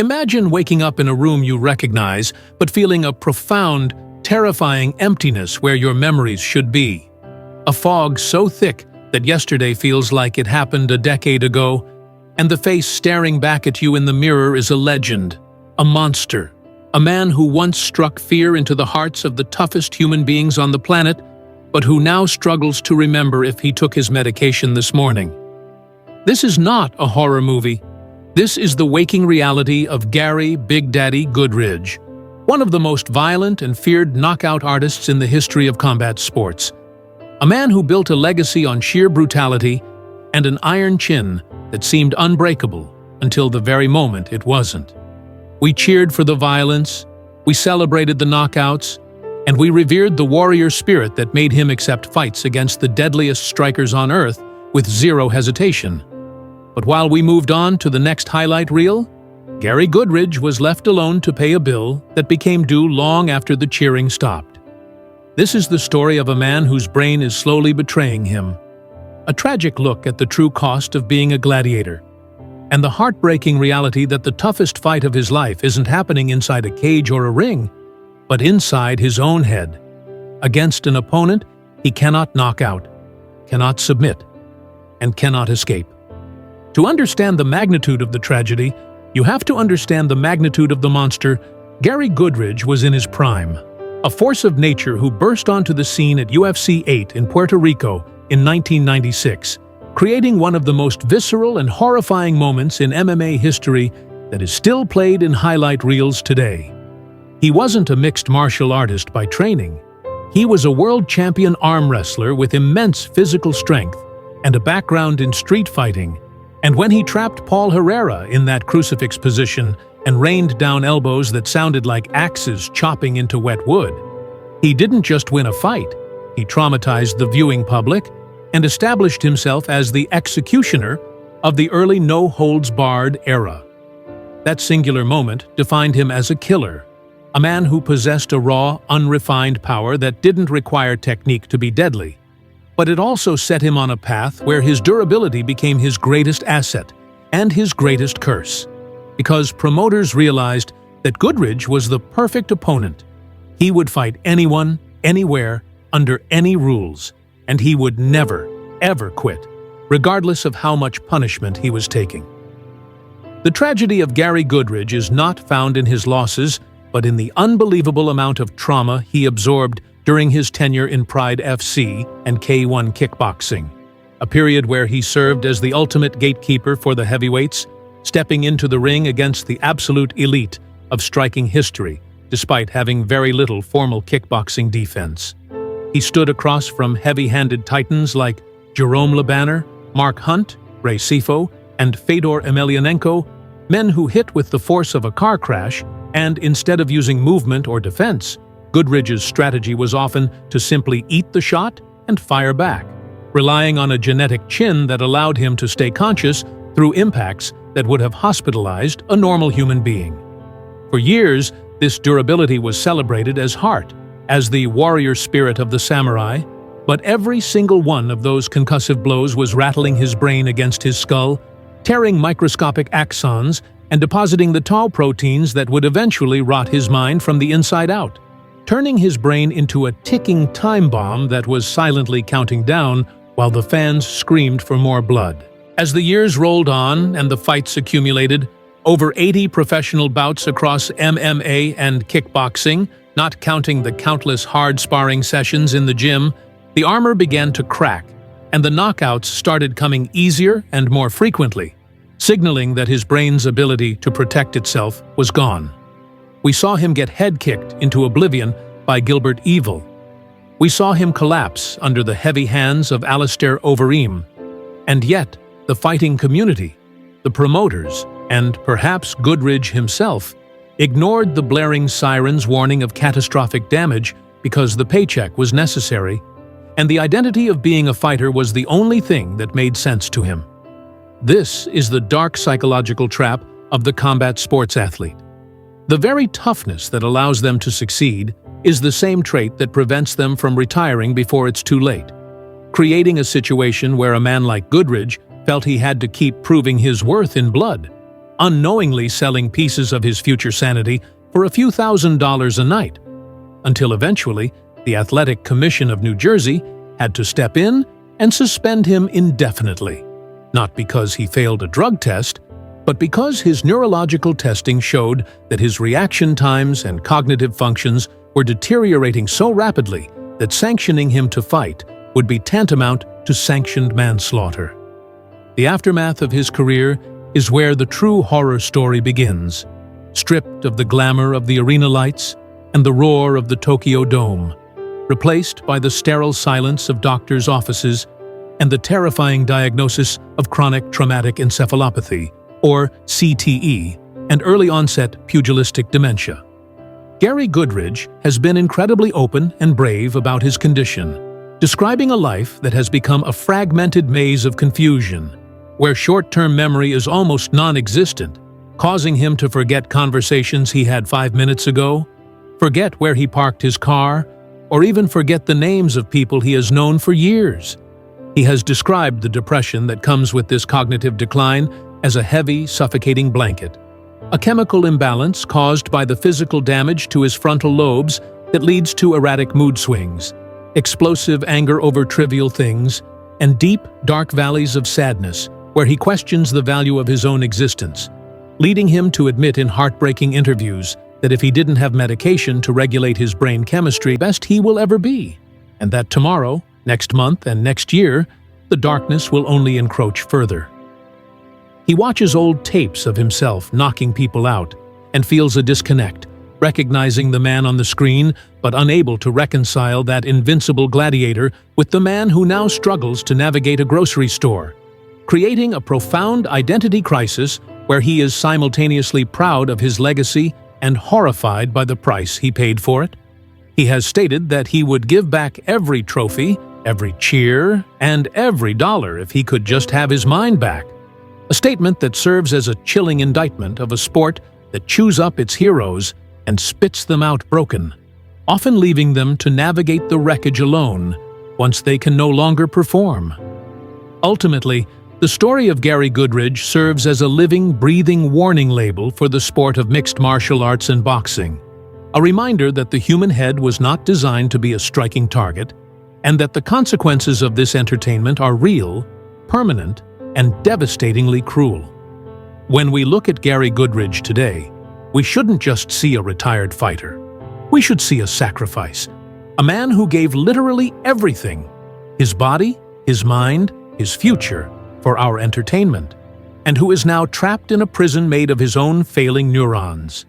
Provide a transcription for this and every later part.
Imagine waking up in a room you recognize, but feeling a profound, terrifying emptiness where your memories should be. A fog so thick that yesterday feels like it happened a decade ago, and the face staring back at you in the mirror is a legend, a monster, a man who once struck fear into the hearts of the toughest human beings on the planet, but who now struggles to remember if he took his medication this morning. This is not a horror movie. This is the waking reality of Gary Big Daddy Goodridge, one of the most violent and feared knockout artists in the history of combat sports. A man who built a legacy on sheer brutality and an iron chin that seemed unbreakable until the very moment it wasn't. We cheered for the violence, we celebrated the knockouts, and we revered the warrior spirit that made him accept fights against the deadliest strikers on earth with zero hesitation. But while we moved on to the next highlight reel, Gary Goodridge was left alone to pay a bill that became due long after the cheering stopped. This is the story of a man whose brain is slowly betraying him. A tragic look at the true cost of being a gladiator, and the heartbreaking reality that the toughest fight of his life isn't happening inside a cage or a ring, but inside his own head, against an opponent he cannot knock out, cannot submit, and cannot escape. To understand the magnitude of the tragedy, you have to understand the magnitude of the monster. Gary Goodridge was in his prime, a force of nature who burst onto the scene at UFC 8 in Puerto Rico in 1996, creating one of the most visceral and horrifying moments in MMA history that is still played in highlight reels today. He wasn't a mixed martial artist by training. He was a world champion arm wrestler with immense physical strength and a background in street fighting. And when he trapped Paul Herrera in that crucifix position and rained down elbows that sounded like axes chopping into wet wood, he didn't just win a fight, he traumatized the viewing public and established himself as the executioner of the early no-holds-barred era. That singular moment defined him as a killer, a man who possessed a raw, unrefined power that didn't require technique to be deadly. But it also set him on a path where his durability became his greatest asset and his greatest curse, because promoters realized that Goodridge was the perfect opponent. He would fight anyone, anywhere, under any rules, and he would never, ever quit, regardless of how much punishment he was taking. The tragedy of Gary Goodridge is not found in his losses, but in the unbelievable amount of trauma he absorbed during his tenure in Pride FC and K1 kickboxing, a period where he served as the ultimate gatekeeper for the heavyweights, stepping into the ring against the absolute elite of striking history, despite having very little formal kickboxing defense. He stood across from heavy-handed titans like Jerome LeBanner, Mark Hunt, Ray Sifo, and Fedor Emelianenko, men who hit with the force of a car crash, and instead of using movement or defense, Goodridge's strategy was often to simply eat the shot and fire back, relying on a genetic chin that allowed him to stay conscious through impacts that would have hospitalized a normal human being. For years, this durability was celebrated as heart, as the warrior spirit of the samurai, but every single one of those concussive blows was rattling his brain against his skull, tearing microscopic axons and depositing the tau proteins that would eventually rot his mind from the inside out, turning his brain into a ticking time bomb that was silently counting down while the fans screamed for more blood. As the years rolled on and the fights accumulated, over 80 professional bouts across MMA and kickboxing, not counting the countless hard sparring sessions in the gym, the armor began to crack, and the knockouts started coming easier and more frequently, signaling that his brain's ability to protect itself was gone. We saw him get head-kicked into oblivion by Gilbert Evil. We saw him collapse under the heavy hands of Alistair Overeem. And yet, the fighting community, the promoters, and perhaps Goodridge himself, ignored the blaring sirens warning of catastrophic damage because the paycheck was necessary, and the identity of being a fighter was the only thing that made sense to him. This is the dark psychological trap of the combat sports athlete. The very toughness that allows them to succeed is the same trait that prevents them from retiring before it's too late, creating a situation where a man like Goodridge felt he had to keep proving his worth in blood. unknowingly selling pieces of his future sanity for a few $1,000s a night, until eventually the Athletic Commission of New Jersey had to step in and suspend him indefinitely, not because he failed a drug test, but because his neurological testing showed that his reaction times and cognitive functions were deteriorating so rapidly that sanctioning him to fight would be tantamount to sanctioned manslaughter. The aftermath of his career is where the true horror story begins, stripped of the glamour of the arena lights and the roar of the Tokyo Dome, replaced by the sterile silence of doctors' offices and the terrifying diagnosis of chronic traumatic encephalopathy, or CTE, and early-onset pugilistic dementia. Gary Goodridge has been incredibly open and brave about his condition, describing a life that has become a fragmented maze of confusion, where short-term memory is almost non-existent, causing him to forget conversations he had 5 minutes ago, forget where he parked his car, or even forget the names of people he has known for years. He has described the depression that comes with this cognitive decline as a heavy, suffocating blanket, a chemical imbalance caused by the physical damage to his frontal lobes that leads to erratic mood swings, explosive anger over trivial things, and deep, dark valleys of sadness where he questions the value of his own existence, leading him to admit in heartbreaking interviews that if he didn't have medication to regulate his brain chemistry, best he will ever be, and that tomorrow, next month, and next year, the darkness will only encroach further. He watches old tapes of himself knocking people out and feels a disconnect, recognizing the man on the screen but unable to reconcile that invincible gladiator with the man who now struggles to navigate a grocery store, creating a profound identity crisis where he is simultaneously proud of his legacy and horrified by the price he paid for it. He has stated that he would give back every trophy, every cheer, and every dollar if he could just have his mind back. A statement that serves as a chilling indictment of a sport that chews up its heroes and spits them out broken, often leaving them to navigate the wreckage alone once they can no longer perform. Ultimately, the story of Gary Goodridge serves as a living, breathing warning label for the sport of mixed martial arts and boxing, a reminder that the human head was not designed to be a striking target, and that the consequences of this entertainment are real, permanent, and devastatingly cruel. When we look at Gary Goodridge today, we shouldn't just see a retired fighter. We should see a sacrifice, a man who gave literally everything, his body, his mind, his future, for our entertainment, and who is now trapped in a prison made of his own failing neurons.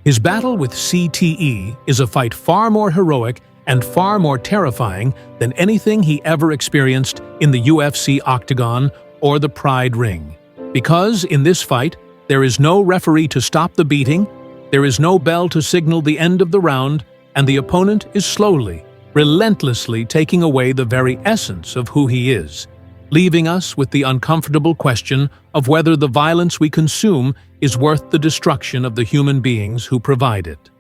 His battle with CTE is a fight far more heroic and far more terrifying than anything he ever experienced in the UFC octagon or the Pride ring. Because in this fight, there is no referee to stop the beating, there is no bell to signal the end of the round, and the opponent is slowly, relentlessly taking away the very essence of who he is, leaving us with the uncomfortable question of whether the violence we consume is worth the destruction of the human beings who provide it.